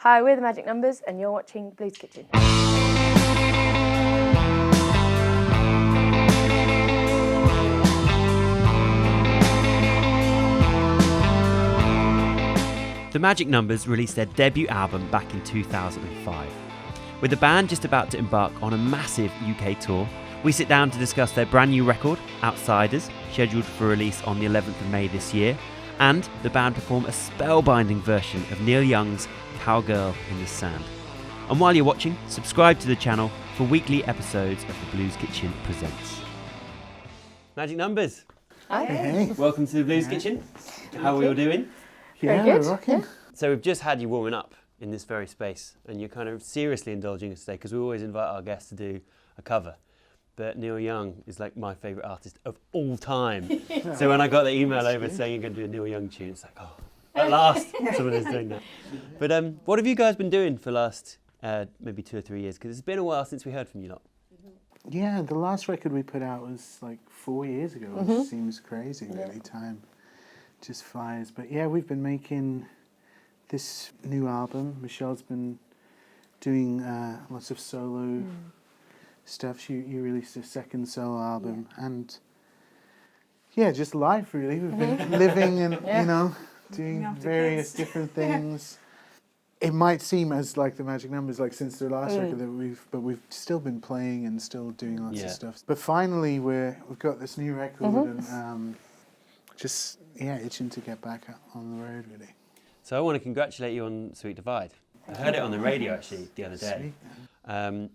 Hi, we're the Magic Numbers, and you're watching Blues Kitchen. The Magic Numbers released their debut album back in 2005. With the band just about to embark on a massive UK tour, we sit down to discuss their brand new record, Outsiders, scheduled for release on the 11th of May this year, and the band perform a spellbinding version of Neil Young's Cowgirl in the Sand. And while you're watching, subscribe to the channel for weekly episodes of the Blues Kitchen Presents. Magic Numbers. Hi. Hey. Welcome to the Blues Kitchen. How are we all doing? Yeah, Very good. we're rocking. Yeah. So we've just had you warming up in this very space, and you're kind of seriously indulging us today because we always invite our guests to do a cover. But Neil Young is like my favourite artist of all time. So when I got the email over saying you're going to do a Neil Young tune, it's like, oh, at last someone is doing that. But what have you guys been doing for the last maybe 2 or 3 years? Because it's been a while since we heard from you lot. Yeah, the last record we put out was like 4 years ago, which seems crazy, really. Time just flies. But yeah, we've been making this new album. Michelle's been doing lots of solo stuff. You released a second solo album, and yeah, just life really. We've been living and you know doing various different things. It might seem as like the Magic Numbers, like since the last record that we've still been playing and still doing lots of stuff. But finally, we've got this new record and just itching to get back on the road really. So I want to congratulate you on Sweet Divide. I heard it on the radio actually the other day.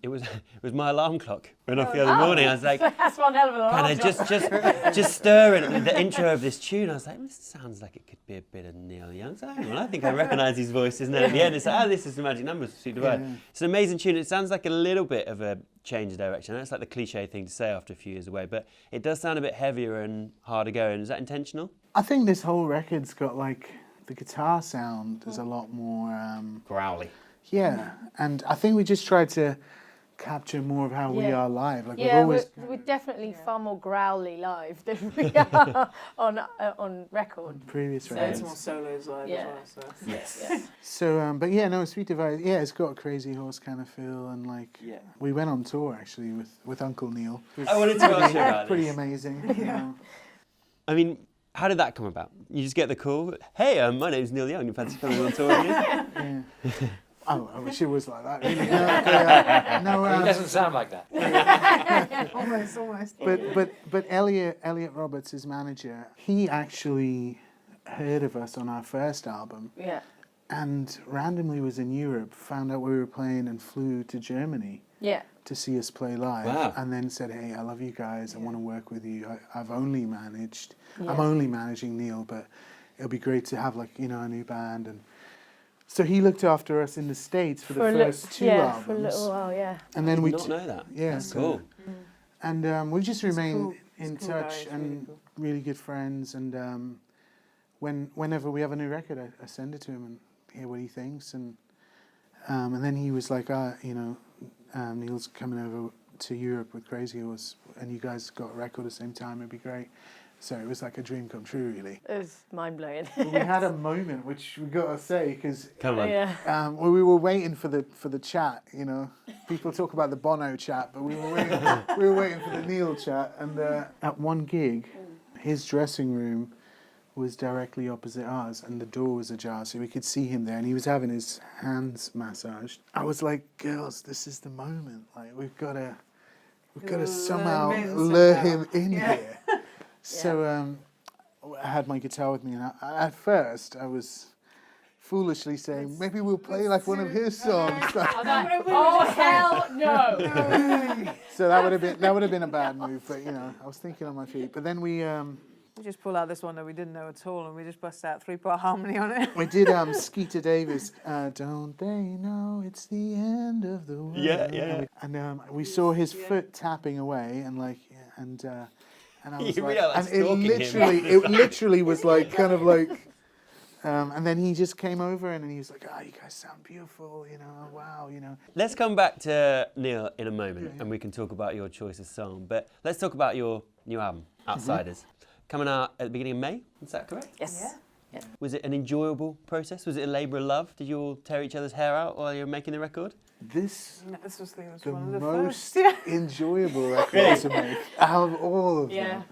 It was my alarm clock went off the other morning. I was like, That's one hell of an alarm. just stirring the intro of this tune. I was like, this sounds like it could be a bit of Neil Young. So hang on, I think I recognise his voice, isn't it? At the end, it's like, this is the Magic Numbers, Sweet Divide. Yeah. It's an amazing tune. It sounds like a little bit of a change of direction. That's like the cliche thing to say after a few years away, but it does sound a bit heavier and harder going. Is that intentional? I think this whole record's got like the guitar sound is a lot more growly. Yeah, and I think we just tried to capture more of how we are live. Like we're definitely far more growly live than we are on record. Previous So records. it's more solos live as well. So. Yes. So, but yeah, no, Sweet Divide. Yeah, it's got a Crazy Horse kind of feel, and like we went on tour actually with Uncle Neil. I wanted to ask you about pretty this. amazing. You know. I mean, how did that come about? You just get the call. Hey, my name's Neil Young. You fancy coming on tour with me? Yeah. Oh, I wish it was like that. Really. No, It doesn't sound like that. Almost. But Elliot Roberts, his manager, he actually heard of us on our first album. Yeah. And randomly was in Europe, found out we were playing, and flew to Germany. Yeah. To see us play live. Wow. And then said, hey, I love you guys. I want to work with you. I'm only managing Neil, but it'll be great to have like a new band. And so he looked after us in the States for the first two albums. For a little while, yeah. And then I did not know that. Yeah, that's cool. And we just remained in cool touch guys, and really good friends. And whenever we have a new record, I send it to him and hear what he thinks. And then he was like, Neil's coming over to Europe with Crazy Horse, and you guys got a record at the same time. It'd be great. So it was like a dream come true, really. It was mind-blowing. We had a moment, which we got to say, because Come on. Yeah. we were waiting for the chat. People talk about the Bono chat, but we were waiting for the Neil chat. And at one gig, his dressing room was directly opposite ours, and the door was ajar, so we could see him there, and he was having his hands massaged. I was like, girls, this is the moment. Like, we've got to somehow lure him in here. So I had my guitar with me, and at first I was foolishly saying, maybe we'll play like one of his songs. Oh hell no! So that would have been a bad move, but I was thinking on my feet. But then we just pull out this one that we didn't know at all, and we just bust out 3-part harmony on it. we did Skeeter Davis. Don't they know it's the end of the world? Yeah. And we saw his foot tapping away, and and I was You like, realised stalking it literally was like kind of like. And then he just came over and he was like, you guys sound beautiful, wow, Let's come back to Neil in a moment and we can talk about your choice of song. But let's talk about your new album, Outsiders. Coming out at the beginning of May, is that correct? Yes. Was it an enjoyable process? Was it a labour of love? Did you all tear each other's hair out while you were making the record? This This was the the one of the most first. Yeah. enjoyable record to make out of all of them.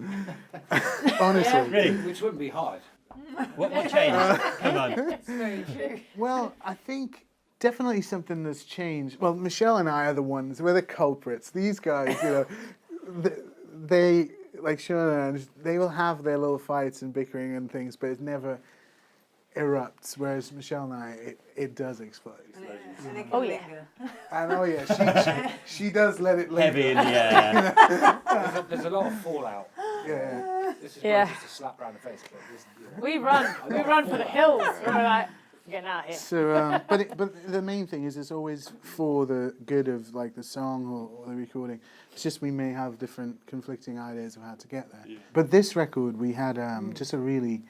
Honestly. Which wouldn't be hard. What changed? Come on. It's very true. Well, I think definitely something that's changed. Well, Michelle and I are the ones, we're the culprits. These guys, you know, they like Sean and I, they will have their little fights and bickering and things, but it never erupts. Whereas Michelle and I, it does explode. And it can Oh, yeah. linger. And oh yeah, she does let it linger. Heavy in the air. There's a lot of fallout. Yeah. This is Yeah. just a slap round the face. But this, We run for the hills. We're like, getting out of here. So, but the main thing is it's always for the good of like the song or the recording. It's just we may have different conflicting ideas of how to get there. But this record, we had just a really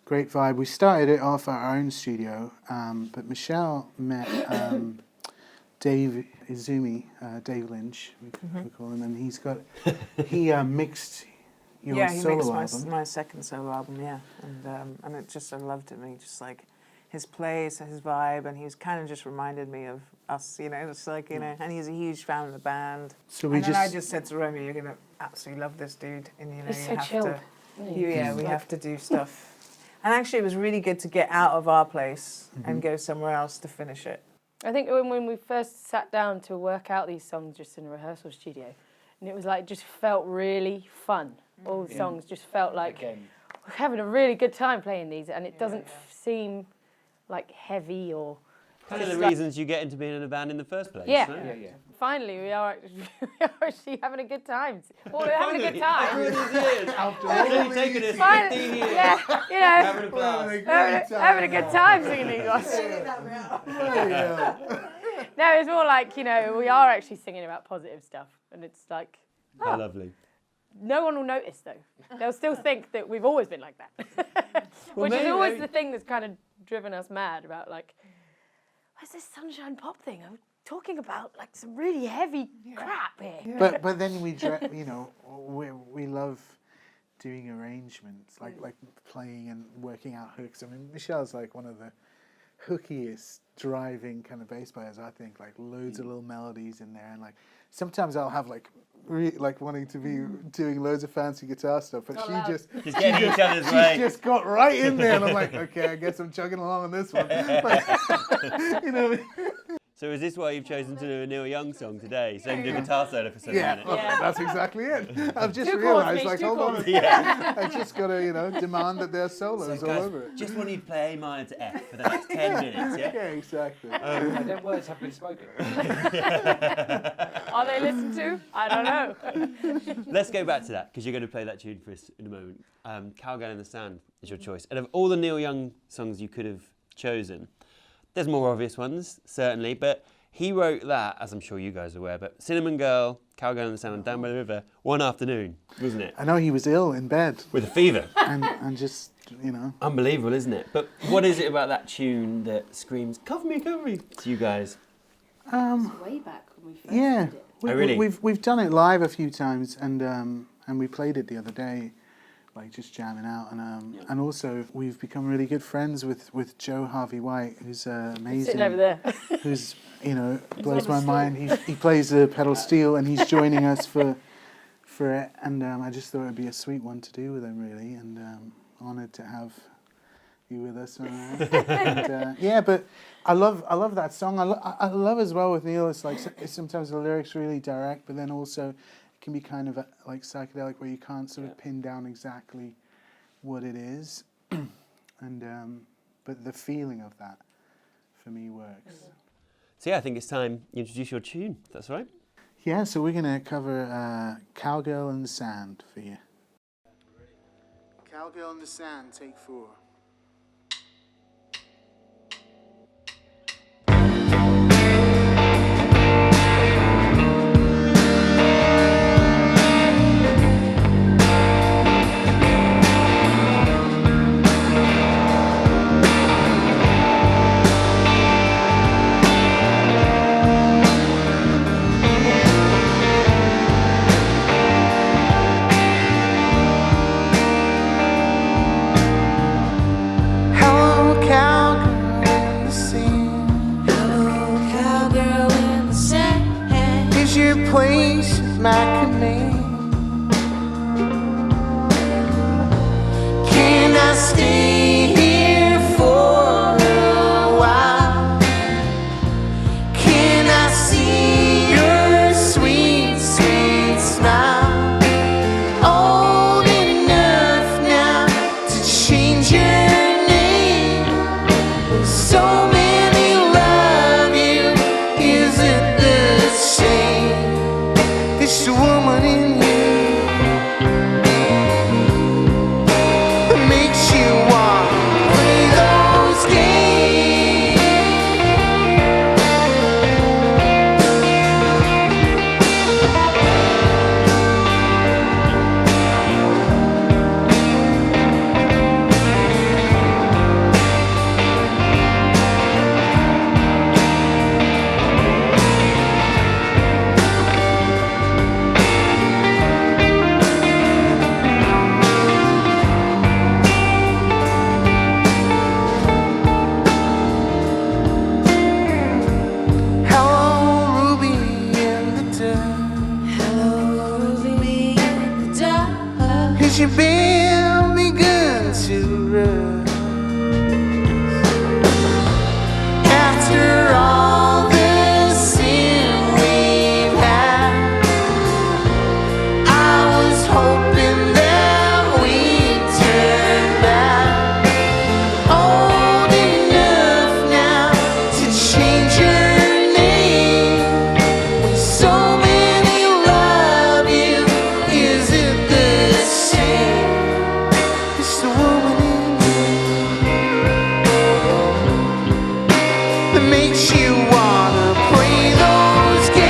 great vibe. We started it off at our own studio, but Michelle met Dave Izumi, Dave Lynch, we call him, and he mixed your Yeah, he solo makes album. my second solo album, yeah. And it just, I loved it, just like his place, his vibe, and he was kind of just reminded me of us, you know, just like, you know, and he's a huge fan of the band. So we And then I just just said to Romeo, you're going to absolutely love this dude, and you know, He's you so have chilled. to, yeah, we have to do stuff. And actually it was really good to get out of our place and go somewhere else to finish it. I think when we first sat down to work out these songs just in a rehearsal studio, and it was like, just felt really fun. All the songs just felt like again, we're having a really good time playing these, and it doesn't seem like heavy or... One of the reasons you get into being in a band in the first place. Yeah. no? yeah. Finally, we are actually having a good time. Well, we're having a good time. After only taken us Finally, 15 years. yeah, you know, Having a blast. having a good time singing these songs. No, it's more like, you know, we are actually singing about positive stuff, and it's like, How lovely. no one will notice though. They'll still think that we've always been like that. Which is maybe- always the thing that's kind of driven us mad about, like, where's this sunshine pop thing? I'm talking about like some really heavy crap here. But then you know, we love doing arrangements, like playing and working out hooks. I mean, Michelle's like one of the hookiest driving kind of bass players, I think. Like loads of little melodies in there, and like sometimes I'll have like wanting to be doing loads of fancy guitar stuff, but she just getting each other's way. she's just got right in there, and I'm like, okay, I guess I'm chugging along on this one. Like, you know. So is this why you've chosen to do a Neil Young song today? So you can do guitar solo for 7 Yeah, minutes? Yeah. that's exactly it. I've just Two chords, realised, Mitch, like, two hold on, chords. I just got to, you know, demand that there's solos all guys, over it. just want you to play A minor to F for the next 10 minutes, yeah? Yeah, exactly. And then words have been spoken. Are they listened to? I don't know. Let's go back to that, because you're going to play that tune for us in a moment. Cowgirl in the Sand is your choice. And of all the Neil Young songs you could have chosen, there's more obvious ones, certainly, but he wrote that, as I'm sure you guys are aware, but Cinnamon Girl, Cowgirl in the Sand, and Down by the River, one afternoon, wasn't it? I know he was ill in bed, With a fever. and just, you know. Unbelievable, isn't it? But what is it about that tune that screams, cover me, to you guys? Way back when we first Yeah, did it. Oh, really? we've done it live a few times, and we played it the other day, like just jamming out, and also we've become really good friends with Joe Harvey White, who's amazing. Sitting over there. Who's, you know, blows my mind. He plays the pedal steel, and he's joining us for it, and I just thought it'd be a sweet one to do with him, really, and honoured to have you with us. And, yeah, but I love that song. I love as well with Neil. It's like sometimes the lyrics really direct, but then also it can be kind of like psychedelic, where you can't sort of pin down exactly what it is, and but the feeling of that for me works. So yeah, I think it's time you introduce your tune, if that's all right. Yeah, so we're gonna cover "Cowgirl in the Sand" for you. "Cowgirl in the Sand," take 4. place at my command. Can I stay here for a while? Can I see your sweet, sweet smile? Old enough now to change your name. So many love you, is it the same? It's the woman in you that makes you want to play those games. Hello, Ruby in the dark. Hello, Ruby in the dark. Has your been begun to rust? After all the sin we've had, I was hoping that we'd turn back. Old enough now to change your name. When so many love you, is it the same? It's the woman in you that makes you wanna play those games.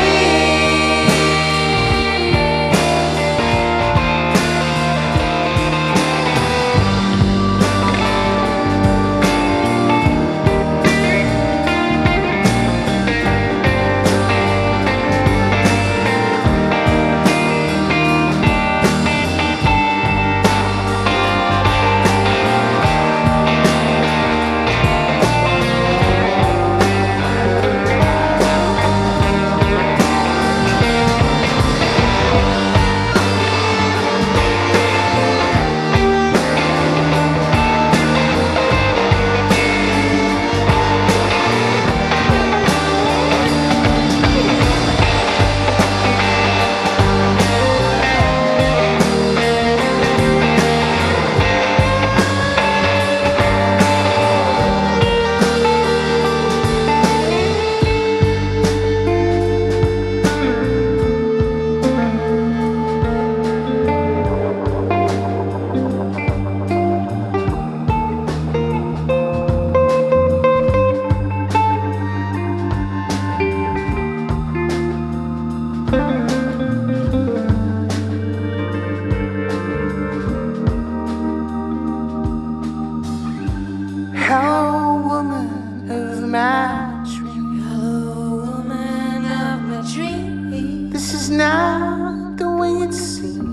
Hello, woman of my dream. Hello, woman of my dreams. This is not the way it seems.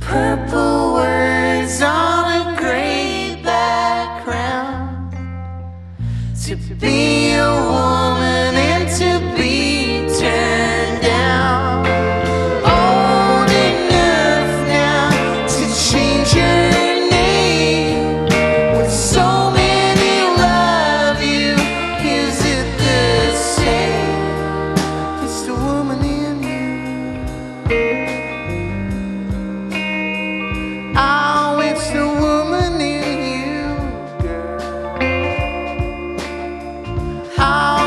Purple words on a gray background. To be a woman and to be turned down. Old enough now to change your name. With so many love you, is it the same? It's the woman in you. Oh, it's the woman in you, girl. Oh,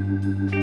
you.